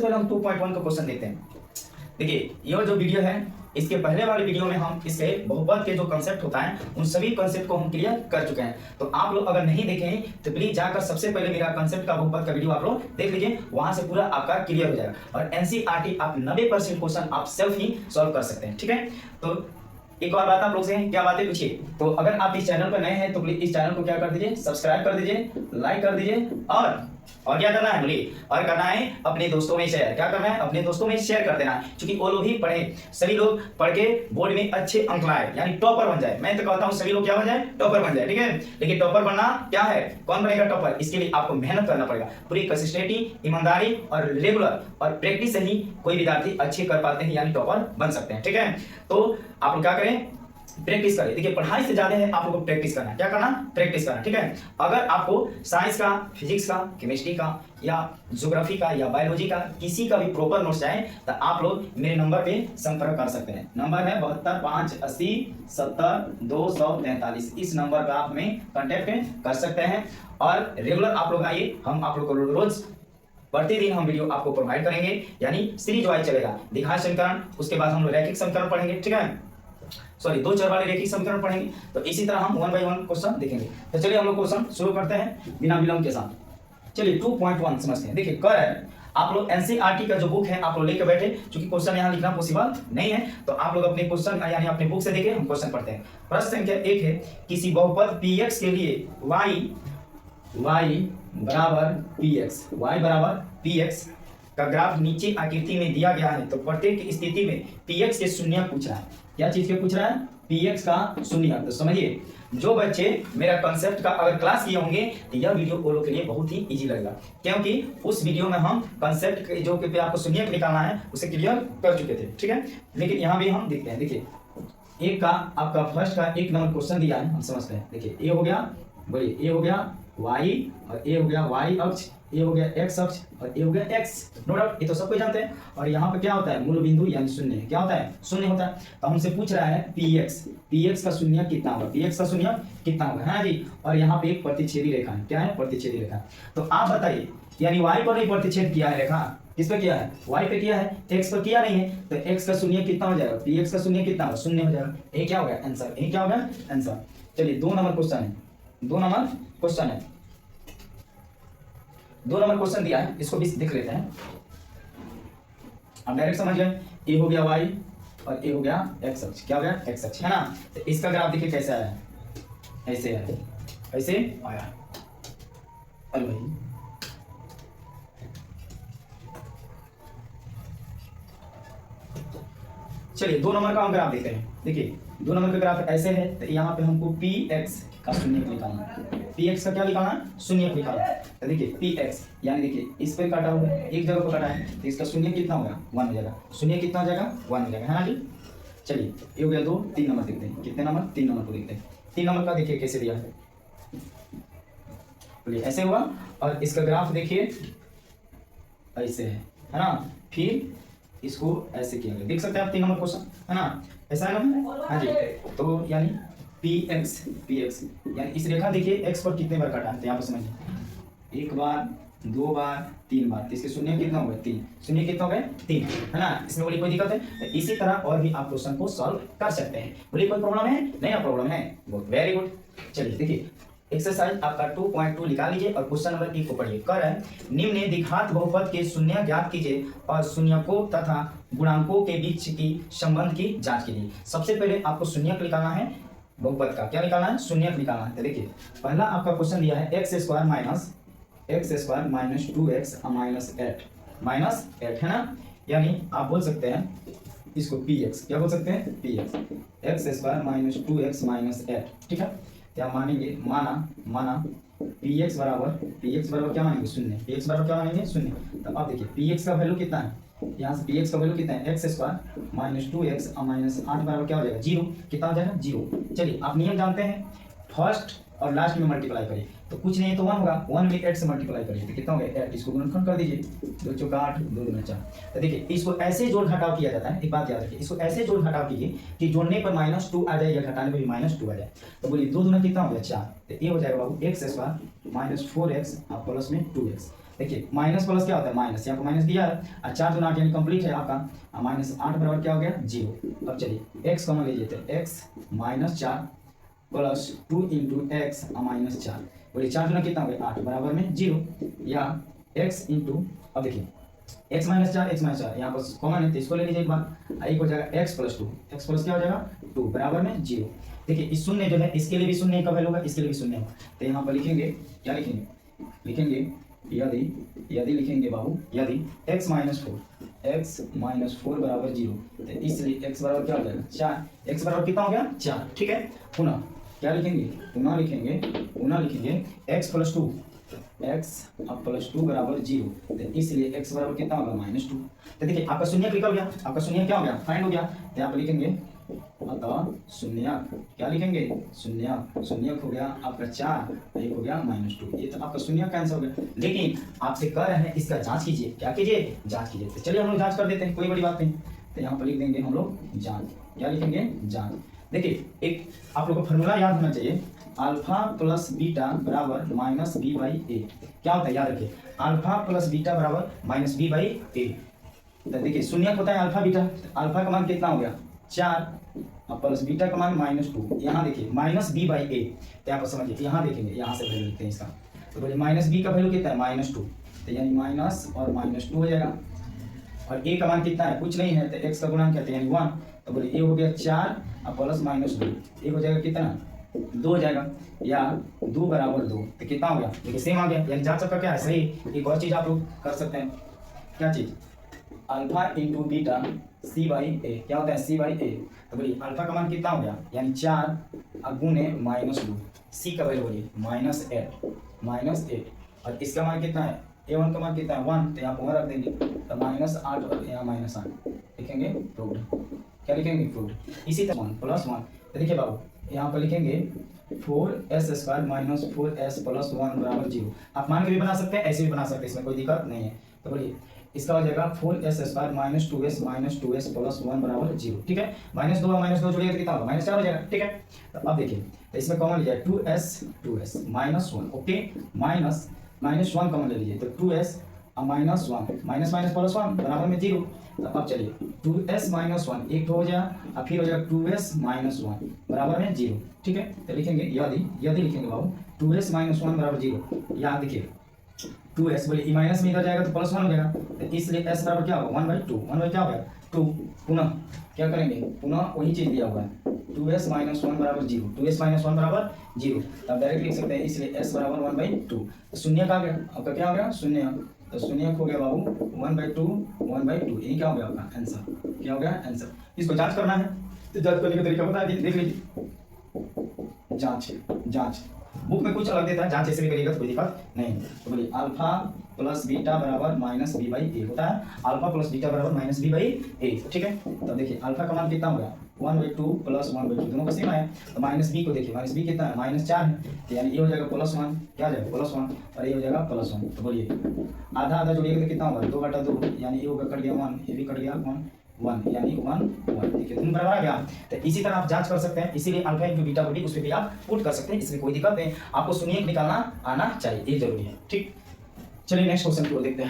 पहले हम 2.1 का क्वेश्चन देखते हैं। देखिए यह जो वीडियो है इसके पहले वाले वीडियो में हम इसके बहुपद के जो कंसेप्ट होता है उन सभी कंसेप्ट को हम क्लियर कर चुके हैं। तो आप लोग अगर नहीं देखे हैं तो प्लीज जाकर सबसे पहले मेरा कंसेप्ट का बहुपद का वीडियो आप लोग देख लीजिए, वहां से पूरा आपका क्लियर हो जाएगा और एनसीईआरटी आप 90% क्वेश्चन आप सेल्फ ही सॉल्व कर सकते हैं। ठीक है, तो एक और बात आप लोग से क्या बातें पूछिए। तो अगर आप इस चैनल पर नए हैं तो प्लीज इस चैनल को क्या कर दीजिए, सब्सक्राइब कर दीजिए, लाइक कर दीजिए और क्या करना है बोलिए, और करना है अपने दोस्तों में शेयर। क्या करना है, अपने दोस्तों में शेयर कर देना है, क्योंकि वो लोग भी पढ़े, सभी लोग पढ़ के बोर्ड में अच्छे अंक लाए, यानी टॉपर बन जाए। मैं तो कहता हूं सभी लोग क्या बन जाए, टॉपर बन जाए। ठीक है, लेकिन टॉपर बनना क्या है, कौन बनेगा टॉपर, इसके लिए आपको मेहनत करना पड़ेगा, पूरी कंसिस्टेंसी, ईमानदारी और रेगुलर और प्रैक्टिस से ही कोई विद्यार्थी अच्छे कर पाते हैं, यानी टॉपर बन सकते हैं। ठीक है, तो आप लोग क्या करें, प्रैक्टिस करें। देखिए पढ़ाई से ज्यादा है आप लोगों को प्रैक्टिस करना है। क्या करना, प्रैक्टिस करना। ठीक है, अगर आपको साइंस का, फिजिक्स का, केमिस्ट्री का या ज्योग्राफी का या बायोलॉजी का किसी का भी प्रॉपर नोट्स चाहे तो आप लोग मेरे नंबर पे संपर्क कर सकते हैं। नंबर है 7258070243। इस नंबर पर आप हमें कांटेक्ट कर सकते हैं और रेगुलर आप लोग आइए, हम आप लोग को रोज प्रतिदिन हम वीडियो आपको प्रोवाइड करेंगे, यानी सीरीज वाइज चलेगा। दिखाए समीकरण, उसके बाद हम लोग रैखिक समीकरण पढ़ेंगे। ठीक है, सॉरी दो चर वाले रेखिक समीकरण पढ़ेंगे। तो इसी तरह हम 1 बाय 1 क्वेश्चन देखेंगे। तो चलिए हम लोग क्वेश्चन शुरू करते हैं बिना विलंब के साथ। चलिए 2.1 समझते हैं। देखिए कर है, आप लोग एनसीईआरटी का जो बुक है आप लोग लेकर बैठे, क्योंकि क्वेश्चन यहाँ लिखना पॉसिबल नहीं है, तो आप लोग अपने क्वेश्चन यानी अपने बुक से देखें, हम क्वेश्चन पढ़ते हैं। प्रश्न संख्या 1 है, किसी बहुपद px के लिए y बराबर px का ग्राफ नीचे आकृति में दिया गया है। तो प्रत्येक स्थिति में px के शून्य पूछ रहा है। क्या चीज के पूछ रहा है, px का शून्य। तो समझिए, जो बच्चे मेरा कंसेप्ट का अगर क्लास किए होंगे तो यह वीडियो वो लोग के लिए बहुत ही इजी लगेगा, क्योंकि उस वीडियो में हम कंसेप्ट जो कि आपको शून्य निकालना है उसे क्लियर कर चुके थे। ठीक है, लेकिन यहाँ भी हम देखते हैं। देखिए एक का आपका फर्स्ट का 1 नंबर क्वेश्चन दिया है, हम समझते हैं। देखिए ए हो गया, बोलिए ए हो गया y और ए हो गया y अक्ष, ये हो गया x अक्ष और ये हो गया x। नो डाउट ये तो सबको जानते हैं। और यहाँ पे क्या होता है, मूल बिंदु यानी शून्य। क्या होता है, शून्य होता है। तो हमसे पूछ रहा है px का शून्य कितना होगा, px का शून्य कितना होगा, है ना जी। और यहाँ पे एक प्रतिच्छेदी रेखा है। क्या है, प्रतिच्छेदी रेखा। तो आप बताइए, यानी y पर नहीं प्रतिच्छेद किया है रेखा, किस पे किया है, y पे किया है, x पर किया नहीं है। तो x का शून्य कितना हो जाएगा, px का शून्य कितना होगा, शून्य हो जाएगा। ये क्या हो गया आंसर, ये क्या हो गया आंसर। चलिए 2 नंबर क्वेश्चन है, 2 नंबर क्वेश्चन है, 2 नंबर क्वेश्चन दिया है, इसको भी देख लेते हैं। अब डायरेक्ट समझ गए, ए हो गया y और ए हो गया x अक्ष। क्या हो गया, x अक्ष, है ना। तो इसका ग्राफ देखिए कैसे आया, ऐसे आया, ऐसे आया। अरे भाई चलिए 2 नंबर का हम ग्राफ देखते हैं। देखिए 2 नंबर का ग्राफ ऐसे है, तो यहाँ पे हमको px का शून्य निकालना है। px का क्या निकालना है, शून्य निकालना है। तो देखिए px यानी देखिए इस पे काटा हुआ है, एक जगह पर काटा है, तो इसका शून्य कितना होगा, 1 हो जाएगा। शून्य कितना हो जाएगा, 1 हो जाएगा, है ना जी। चलिए ये हो गया 2, 3 नंबर देखते हैं। कितने नंबर, 3 नंबर को देखते हैं। 3 नंबर का देखिए कैसे दिया है, बोलिए ऐसे हुआ और इसका ग्राफ देखिए ऐसे है ना। फिर इसको ऐसे किया गया, देख सकते हैं आप 3 नंबर क्वेश्चन, है ना, ऐसा है ना। हाँ जी, तो यानी px यानी इस रेखा देखिए x पर कितने बार काटा है, तो यहाँ पर समझिए 1 बार 2 बार 3 बार, तो इसके शून्य कितना हो गया, 3। शून्य कितना हो गया, 3, है ना। इसमें बोली कोई दिक्कत है, तो इसी तरह और भी आप क्वेश्चन को सॉल्व कर सकते हैं। बोली कोई प्रॉब्लम है, नहीं ना प्रॉब्लम है, बहुत वेरी गुड। चलिए देखिए एक्सरसाइज आपका 2.2 निकाल लीजिए और क्वेश्चन नंबर 1 को पढ़िए। कर है, निम्न द्विघात बहुपद के शून्य ज्ञात कीजिए और शून्यकों तथा गुणांकों के बीच की संबंध की जांच कीजिए। सबसे पहले आपको शून्यक निकालना है, बहुपद का क्या निकालना है, शून्यक निकालना है। तो देखिए पहला आपका क्वेश्चन दिया है x square minus 2x minus 8 है ना। यानी आप बोल सकते हैं इसको px, क्या बोल सकते हैं, px x square minus 2x minus 8। ठीक है, क्या मानेंगे, माना px बराबर क्या मानेंगे, शून्य। px बराबर क्या मानेंगे, शून्य। तब आप देखिए px का वैल्यू कितना है, यहाँ से px का वैल्यू कितना है, x square minus 2x minus 8 बराबर क्या हो जाएगा, 0। कितना हो जाएगा, 0। चलिए आप नियम जानते हैं, फर्स्ट और लास्ट में मल्टीप्लाई करिए तो कुछ नहीं है तो 1 होगा, 1 में 8 से मल्टीप्लाई करिए तो कितना हो गया, 8। इसको गुणनखंड कर दीजिए, 2 चौका 8, 2 दूना 4। तो देखिए इसको ऐसे जोड़ घटाव किया जाता है, एक बात याद रखिए, इसको ऐसे जोड़ घटाव कीजिए कि जोड़ने पर -2 आ जाए या घटाने पर भी -2 आ जाए। तो बोलिए 2 दूना कितना हो गया, 4। तो ये हो जाएगा बाबू x स्क्वायर माइनस 4x और प्लस में 2x। देखिए माइनस प्लस क्या होता है, माइनस, यहाँ पर माइनस दिया है और 4 दूना 8 यानी कंप्लीट है आपका, माइनस 8 बराबर क्या हो गया 0। अब चलिए x कॉमन लीजिए तो x minus 4 plus 2 into x minus 4, बोलिए 4 दूना कितना हो गया 8 बराबर में 0, या x इंटू, अब देखिए x माइनस 4 यहाँ पर कॉमन है तो इसको ले लीजिए एक बार, एक हो जाएगा x प्लस 2, एक्स प्लस क्या हो जाएगा 2 बराबर में 0। देखिए इस शून्य जो है इसके लिए भी शून्य का वैल्यू होगा, इसके लिए भी शून्य होगा, तो यहाँ पर लिखेंगे क्या लिखेंगे यदि लिखेंगे बाबू, यदि x माइनस 4 बराबर 0, तो इसलिए x बराबर क्या हो जाएगा 4, x बराबर कितना हो गया 4, ठीक है। पुनः क्या लिखेंगे, पुनः लिखेंगे x प्लस 2 बराबर 0, तो इसलिए x बराबर कितना होगा -2। तो देखिए आपका शून्य निकल गया, आपका शून्य क्या हो गया फाइंड हो गया, तो यहाँ पर लिखेंगे अतः शून्य, क्या लिखेंगे शून्य हो गया आपका 4, एक हो गया -2, ये तो आपका शून्य कैंसिल हो गया। लेकिन आपसे कह रहे हैं इसका जांच कीजिए, क्या कीजिए जांच कीजिए, तो चलिए हम लोग जांच कर देते हैं, कोई बड़ी बात नहीं। तो यहाँ पर लिख देंगे हम लोग जांच, क्या लिखेंगे जांच। देखिए एक आप लोग को फॉर्मूला याद होना चाहिए, अल्फा प्लस बीटा बराबर माइनस बी बाई ए, क्या होता है याद रखिए, अल्फा प्लस बीटा बराबर माइनस बी बाई ए। तो देखिए शून्य होता है अल्फा बीटा, अल्फा का मान कितना हो गया 4 और प्लस बीटा का मान -2, यहाँ देखिए माइनस बी बाई ए, तो यहाँ पर समझिए यहाँ देखेंगे, यहाँ से वैल्यू लिखते हैं इसका, तो बोलिए माइनस बी का वैल्यू कितना है -2, तो यानी माइनस और -2 हो जाएगा, और ए का मान कितना है कुछ नहीं है, तो एक्स का गुणांक क्या है यानी 1, तो बोलिए ए हो गया 4 और प्लस -2, ए हो जाएगा कितना 2 हो जाएगा, या 2 बराबर 2, तो कितना हो गया देखिए सेम आ गया, यानी जांच सबका क्या है सही। एक और चीज़ आप लोग कर सकते हैं, क्या चीज़, alpha into beta C by A, क्या होता है सी बाई ए, तो बोलिए अल्फा का मान कितना हो गया यानी 4 गुने -2, सी का वैल्यू बोलिए -8, और इसका मान कितना है a1 का मान कितना है 1, तो यहाँ पर 1 रख देंगे, तो -8 और यहाँ -8 लिखेंगे प्रूव्ड, क्या लिखेंगे प्रूव्ड। इसी तरह 1 प्लस 1, तो देखिए बाबू यहाँ पर लिखेंगे 4s² माइनस 4s प्लस 1 बराबर 0, आप मान के भी बना सकते हैं ऐसे भी बना सकते हैं, इसमें कोई दिक्कत नहीं है। तो बोलिए इसका हो जाएगा 4s² माइनस 2s प्लस 1 बराबर 0, ठीक है। -2 और -2 जोड़िएगा तो कितना होगा -4 हो जाएगा, ठीक है। तो अब देखिए तो इसमें कॉमन लीजिए 2s -1, ओके, -1 कॉमन ले लीजिए, तो 2s और -1 माइनस प्लस 1 बराबर में 0। तो अब चलिए 2s -1 एक तो हो जाएगा, और फिर हो जाएगा 2s -1 बराबर में 0, ठीक है। तो लिखेंगे यदि लिखेंगे बाबू 2s -1 बराबर 0, यहाँ देखिए 2s बोलिए माइनस में इधर जाएगा तो प्लस 1 हो जाएगा, तो इसलिए s बराबर क्या होगा 1/2, 1 क्या हो गया 2। पुनः क्या करेंगे, पुनः वही चीज दिया हुआ है 2s -1 बराबर 0, 2s -1 बराबर 0, तब डायरेक्ट लिख सकते हैं, इसलिए s बराबर 1/2। तो शून्य का गया आपका क्या हो गया शून्य, तो शून्य हो गया बाबू 1/2, यही क्या हो गया आपका आंसर, क्या हो गया आंसर। इसको जांच करना है, तो जांच करने का तरीका बता दीजिए, देख लीजिए जांच बुक में कुछ अलग देता है, जांच ऐसे भी करिएगा तो कोई दिक्कत नहीं। तो बोलिए अल्फा प्लस बीटा बराबर -b बाई ए होता है, अल्फा प्लस बीटा बराबर -b बाई ए, ठीक है। तो देखिए अल्फा का मान कितना हो गया 1/2 प्लस 1/2, दोनों का सेम है, तो -b को देखिए -b कितना है -4 है, तो यानी ये हो जाएगा +1, क्या हो जाएगा +1, और ये हो जाएगा +1। तो बोलिए आधा आधा जोड़िएगा तो कितना होगा 2/2, यानी ये होगा कट गया 1, ये भी कट गया 1 यानी 1 ठीक है, दोनों बराबर आ गया। तो इसी तरह आप जांच कर सकते हैं, इसीलिए अल्फा इंटू बीटा को भी उस पर भी आप पुट कर सकते हैं, इसमें कोई दिक्कत नहीं, आपको शून्य निकालना आना चाहिए, ये जरूरी है, ठीक। चलिए नेक्स्ट क्वेश्चन को देखते हैं।